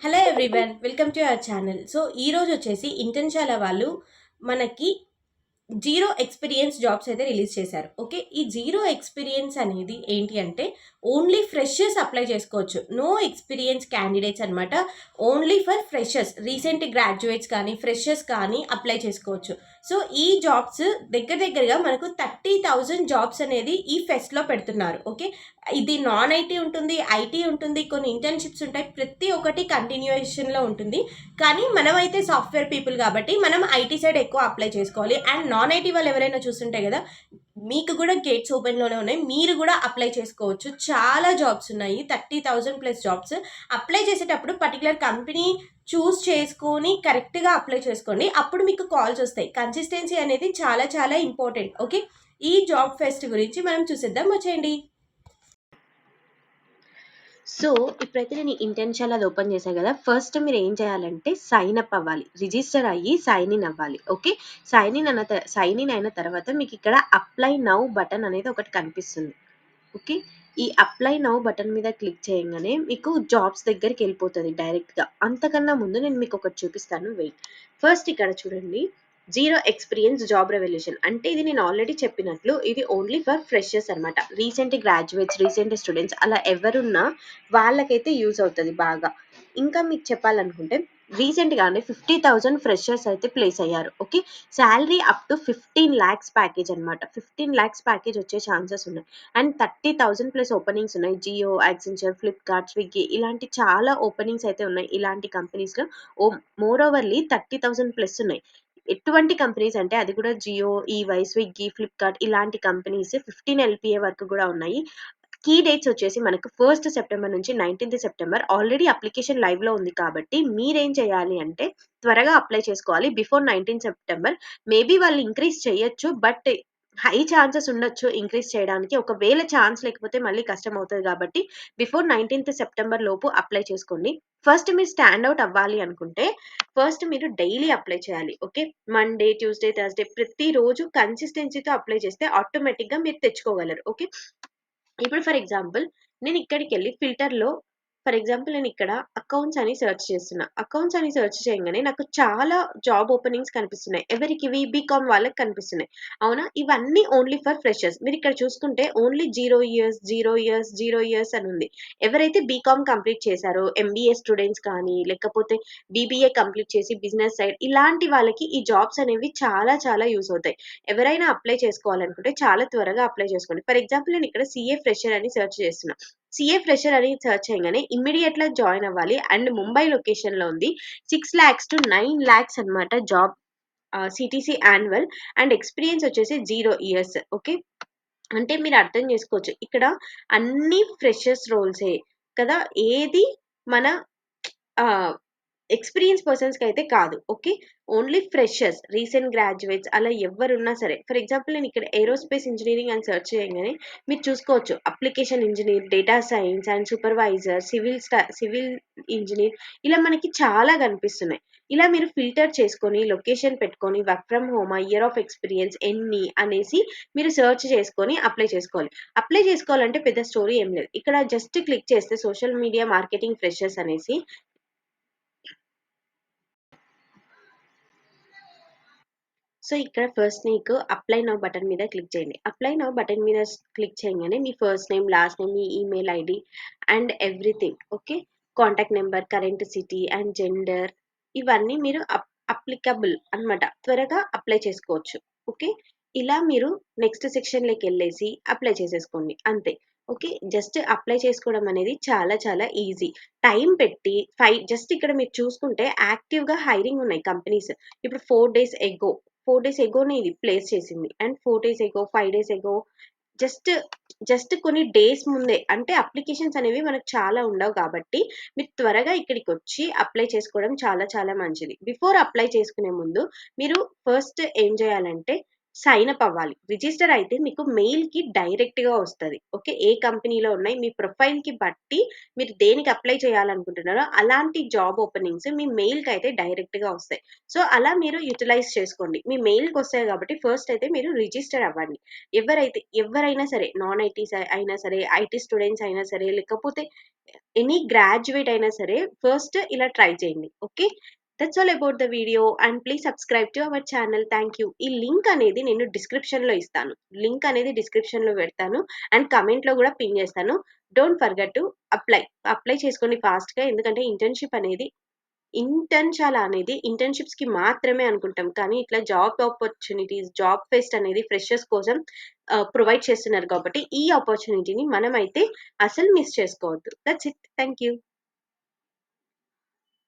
Hello everyone, welcome to our channel. So ఈరోజు వచ్చేసి ఇంటెన్షాల వాళ్ళు మనకి జీరో ఎక్స్పీరియన్స్ జాబ్స్ అయితే రిలీజ్ చేశారు. ఓకే, ఈ జీరో ఎక్స్పీరియన్స్ అనేది ఏంటి అంటే ఓన్లీ ఫ్రెషర్స్ అప్లై చేసుకోవచ్చు. నో ఎక్స్పీరియన్స్ క్యాండిడేట్స్ అనమాట. Only for freshers, recent graduates కానీ ఫ్రెషర్స్ కానీ అప్లై చేసుకోవచ్చు. సో ఈ జాబ్స్ దగ్గరగా మనకు 30,000 జాబ్స్ అనేది ఈ ఫెస్ట్లో పెడుతున్నారు. ఓకే, ఇది నాన్ ఐటీ ఉంటుంది, ఐటీ ఉంటుంది, కొన్ని ఇంటర్న్షిప్స్ ఉంటాయి, ప్రతి ఒక్కటి కంటిన్యూయేషన్లో ఉంటుంది. కానీ మనమైతే సాఫ్ట్వేర్ పీపుల్ కాబట్టి మనం ఐటీ సైడ్ ఎక్కువ అప్లై చేసుకోవాలి. అండ్ నాన్ ఐటీ వాళ్ళు ఎవరైనా చూస్తుంటే కదా, మీకు కూడా గేట్స్ ఓపెన్లోనే ఉన్నాయి, మీరు కూడా అప్లై చేసుకోవచ్చు. చాలా జాబ్స్ ఉన్నాయి, 30,000 ప్లస్ జాబ్స్. అప్లై చేసేటప్పుడు పర్టికులర్ కంపెనీ చూస్ చేసుకొని కరెక్ట్గా అప్లై చేసుకోండి, అప్పుడు మీకు కాల్స్ వస్తాయి. కన్సిస్టెన్సీ అనేది చాలా చాలా ఇంపార్టెంట్. ఓకే, ఈ జాబ్ ఫెస్ట్ గురించి మనం చూసేద్దాం, వచ్చేయండి. సో ఇప్పుడైతే నేను ఇంటెన్షియల్ అది ఓపెన్ చేశాను కదా. ఫస్ట్ మీరు ఏం చేయాలంటే సైన్ అప్ అవ్వాలి, రిజిస్టర్ అయ్యి సైన్ ఇన్ అవ్వాలి. ఓకే, సైన్ ఇన్ అయిన తర్వాత మీకు ఇక్కడ అప్లై నౌ బటన్ అనేది ఒకటి కనిపిస్తుంది. ఓకే, ఈ అప్లై నౌ బటన్ మీద క్లిక్ చేయగానే మీకు జాబ్స్ దగ్గరికి వెళ్ళిపోతుంది డైరెక్ట్గా. అంతకన్నా ముందు నేను మీకు ఒకటి చూపిస్తాను, వెయిట్. ఫస్ట్ ఇక్కడ చూడండి, జీరో ఎక్స్పీరియన్స్ జాబ్ రెవల్యూషన్ అంటే ఇది నేను ఆల్రెడీ చెప్పినట్లు ఇది ఓన్లీ ఫర్ ఫ్రెషర్స్ అనమాట. రీసెంట్ గ్రాడ్యుయేట్స్, రీసెంట్ స్టూడెంట్స్ అలా ఎవరున్నా వాళ్ళకైతే యూజ్ అవుతుంది బాగా. ఇంకా మీకు చెప్పాలనుకుంటే రీసెంట్గానే 50,000 ఫ్రెషర్స్ అయితే ప్లేస్ అయ్యారు. Okay, salary up to 15 lakhs package అనమాట. 15 lakhs ప్యాకేజ్ వచ్చే ఛాన్సెస్ ఉన్నాయి. అండ్ 30,000 ప్లస్ ఓపెనింగ్స్ ఉన్నాయి. జియో, యాక్సెంచర్, ఫ్లిప్కార్ట్, స్విగ్గీ ఇలాంటి చాలా ఓపెనింగ్స్ అయితే ఉన్నాయి ఇలాంటి కంపెనీస్లో. మోర్ ఓవర్లీ 30,000 ప్లస్ ఉన్నాయి. ఎటువంటి కంపెనీస్ అంటే అది కూడా జియో, ఈవై, స్విగ్గీ, ఫ్లిప్కార్ట్ ఇలాంటి కంపెనీస్ 15 LPA వరకు కూడా ఉన్నాయి. కీ డేట్స్ వచ్చేసి మనకు 1st సెప్టెంబర్ నుంచి 19th September. Already application live లో ఉంది కాబట్టి మీరేం చేయాలి అంటే త్వరగా అప్లై చేసుకోవాలి బిఫోర్ 19th సెప్టెంబర్. మేబీ వాళ్ళు ఇంక్రీజ్ చేయొచ్చు, బట్ హై ఛాన్సెస్ ఉండొచ్చు ఇంక్రీజ్ చేయడానికి. ఒకవేళ ఛాన్స్ లేకపోతే మళ్ళీ కష్టం అవుతుంది కాబట్టి బిఫోర్ 19th సెప్టెంబర్ లోపు అప్లై చేసుకోండి. ఫస్ట్ మీరు స్టాండ్ అవుట్ అవ్వాలి అనుకుంటే ఫస్ట్ మీరు డైలీ అప్లై చేయాలి. ఓకే, మండే, ట్యూస్డే, థర్స్డే ప్రతి రోజు కన్సిస్టెన్సీతో అప్లై చేస్తే ఆటోమేటిక్ గా మీరు తెచ్చుకోగలరు. ఓకే, ఇప్పుడు ఫర్ ఎగ్జాంపుల్ నేను ఇక్కడికి వెళ్ళి ఫిల్టర్లో ఫర్ ఎగ్జాంపుల్ నేను ఇక్కడ అకౌంట్స్ అని సెర్చ్ చేస్తున్నా. అకౌంట్స్ అని సెర్చ్ చేయగానే నాకు చాలా జాబ్ ఓపెనింగ్స్ కనిపిస్తున్నాయి. ఎవరికి? ఇవి బీకామ్ వాళ్ళకి కనిపిస్తున్నాయి. అవునా, ఇవన్నీ ఓన్లీ ఫర్ ఫ్రెషర్స్. మీరు ఇక్కడ చూసుకుంటే ఓన్లీ 0 years 0 years 0 years అని ఉంది. ఎవరైతే బీకామ్ కంప్లీట్ చేశారో, ఎంబీఏ స్టూడెంట్స్ కానీ లేకపోతే బీబీఏ కంప్లీట్ చేసి బిజినెస్ సైడ్ ఇలాంటి వాళ్ళకి ఈ జాబ్స్ అనేవి చాలా చాలా యూస్ అవుతాయి. ఎవరైనా అప్లై చేసుకోవాలనుకుంటే చాలా త్వరగా అప్లై చేసుకోండి. ఫర్ ఎగ్జాంపుల్ నేను ఇక్కడ సీఏ ఫ్రెషర్ అని సెర్చ్ చేస్తున్నా. సీఏ ఫ్రెషర్ అని సెర్చ్ చేయగానే ఇమ్మీడియట్ గా జాయిన్ అవ్వాలి. అండ్ ముంబై లొకేషన్ లో ఉంది. 6 lakhs to 9 lakhs అనమాట job, CTC annual. And experience వచ్చేసి 0 years. ఓకే, అంటే మీరు అర్థం చేసుకోవచ్చు ఇక్కడ అన్ని ఫ్రెషర్స్ రోల్సే కదా, ఏది మన ఎక్స్పీరియన్స్ పర్సన్స్కి అయితే కాదు. Okay, only freshers, recent graduates అలా ఎవరున్నా సరే. ఫర్ ఎగ్జాంపుల్ నేను ఇక్కడ ఏరోస్పేస్ ఇంజనీరింగ్ అని సెర్చ్ చేయగానే మీరు చూసుకోవచ్చు application engineer, data science and supervisor, civil engineer ఇలా మనకి చాలా కనిపిస్తున్నాయి. ఇలా మీరు ఫిల్టర్ చేసుకొని లొకేషన్ పెట్టుకొని work from home, year of experience ఎన్ని అనేసి మీరు సెర్చ్ చేసుకొని అప్లై చేసుకోవాలి. అప్లై చేసుకోవాలంటే పెద్ద స్టోరీ ఏం లేదు. ఇక్కడ జస్ట్ క్లిక్ చేస్తే సోషల్ మీడియా మార్కెటింగ్ ఫ్రెషర్స్ అనేసి సో ఇక్కడ ఫస్ట్ నీకు అప్లై నౌ బటన్ మీద క్లిక్ చేయండి. అప్లై నౌ బటన్ మీద క్లిక్ చేయగానే మీ ఫస్ట్ నేమ్, లాస్ట్ నేమ్, మీ email ID and everything. Okay, contact number, current city and gender ఇవన్నీ మీరు అప్లికబుల్ అనమాట. త్వరగా అప్లై చేసుకోవచ్చు. ఓకే, ఇలా మీరు నెక్స్ట్ సెక్షన్లోకి వెళ్ళేసి అప్లై చేసేసుకోండి అంతే. ఓకే, జస్ట్ అప్లై చేసుకోవడం అనేది చాలా చాలా ఈజీ. టైం పెట్టి జస్ట్ ఇక్కడ మీరు చూసుకుంటే యాక్టివ్గా హైరింగ్ ఉన్నాయి కంపెనీస్. ఇప్పుడు 4 days ఎగోనే ఇది ప్లేస్ చేసింది. And 4 days ago, 5 days ago, just just కొన్ని డేస్ ముందే, అంటే అప్లికేషన్స్ అనేవి మనకు చాలా ఉండవు కాబట్టి మీరు త్వరగా ఇక్కడికి వచ్చి అప్లై చేసుకోవడం చాలా చాలా మంచిది. బిఫోర్ అప్లై చేసుకునే ముందు మీరు ఫస్ట్ ఏం చేయాలంటే సైన్ అప్ అవ్వాలి. రిజిస్టర్ అయితే మీకు మెయిల్‌కి డైరెక్ట్‌గా వస్తది. ఓకే. ఏ కంపెనీలో ఉన్నాయి మీ ప్రొఫైల్‌కి బట్టి మీరు దేనికి అప్లై చేయాలనుకుంటున్నారో అలాంటి జాబ్ ఓపెనింగ్స్ మీ మెయిల్‌కయితే డైరెక్ట్‌గా వస్తాయి. సో, అలా మీరు యుటిలైజ్ చేసుకోండి. మీ మెయిల్‌కొస్తాయి కాబట్టి ఫస్ట్ అయితే మీరు రిజిస్టర్ అవ్వండి. ఎవరైనా సరే నాన్ ఐటీస్ అయినా సరే, ఐటీ స్టూడెంట్స్ అయినా సరే, లేకపోతే ఎనీ గ్రాడ్యుయేట్ అయినా సరే ఫస్ట్ ఇలా ట్రై చేయండి. Okay. That's all about the video and please subscribe to our channel. Thank you. ఈ లింక్ అనేది నేను డిస్క్రిప్షన్‌లో ఇస్తాను. లింక్ అనేది డిస్క్రిప్షన్‌లో పెడతాను అండ్ కామెంట్‌లో కూడా పిన్ చేస్తాను. Don't forget to apply. Apply చేసుకోండి ఫాస్ట్‌గా. ఎందుకంటే ఇంటర్న్‌షాల అనేది ఇంటర్న్‌షిప్స్‌కి మాత్రమే అనుకుంటాం. కానీ ఇట్లా జాబ్ ఆపర్చునిటీస్, జాబ్ ఫెస్ట్ అనేది ఫ్రెషర్స్ కోసం ప్రొవైడ్ చేస్తున్నారు కాబట్టి ఈ ఆపర్చునిటీని మనమైతే అసలు మిస్ చేసుకోవద్దు. That's it. Thank you.